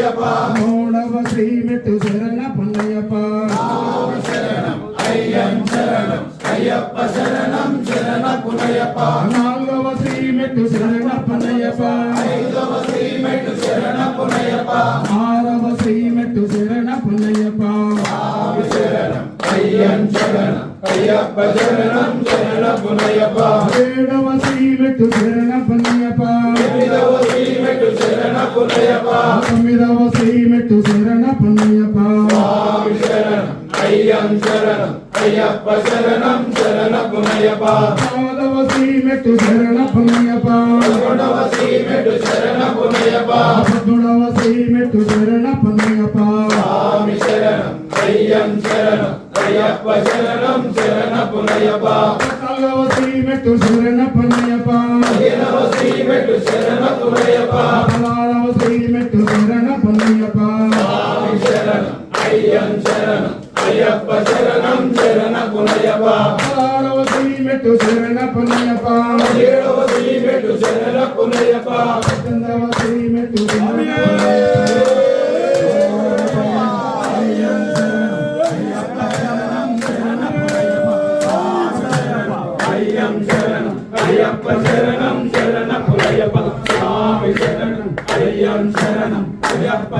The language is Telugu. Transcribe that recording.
పునయ్యప్ప మూడవ శ్రీమెట్టు శరణ పునయ్యప్ప అయ్యం శరణం అయ్యప్ప శరణం శరణ పునయ్యప్ప నాలుగవ శ్రీమెట్టు శరణ పునయ్యప్ప ఐదవ శ్రీమెట్టు శరణ పునయ్యప్ప ఆరవ శ్రీమెట్టు శరణ పునయ్యప్ప శరణం అయ్యం శరణం అయ్యప్ప శరణం శరణ పునయ్యప్ప ఏడవ శ్రీమెట్టు శరణ పునయ్యప్ప ఎనిమిదవ శ్రీమెట్టు శరణ పునయ్యప్ప తొమ్మిదవ శ్రీమెట్టు శరణ పునయ్యప్ప శరణం అయ్యం శరణం అయ్యప్ప శరణం శరణ పునయ్యప్ప పదవ శ్రీమెట్టు శరణ పునయ్యప్ప పదకొండవ శ్రీమెట్టు శరణ పునయ్యప్ప 16వ శ్రీమెట్టు శరణ పునయ్యప్ప స్వామి శరణం అయ్యం శరణం అయ్యప్ప శరణం శరణ పునయ్యప్ప 14వ శ్రీమెట్టు శరణ పునయ్యప్ప 15వ శ్రీమెట్టు శరణ పునయ్యప్ప 16వ శ్రీమెట్టు శరణ పునయ్యప్ప స్వామి శరణం అయ్యం శరణం అయ్యప్ప శరణం శరణ పునయ్యప్ప 16వ శ్రీమెట్టు శరణ పునయ్యప్ప 17వ శ్రీమెట్టు శరణ పునయ్యప్ప 18వ శ్రీమెట్టు శరణ అయ్యం శరణం అయ్యప్ప శరణం శరణ పునయ్యప్ప స్వామి శరణం అయ్యం శరణం అయ్యప్ప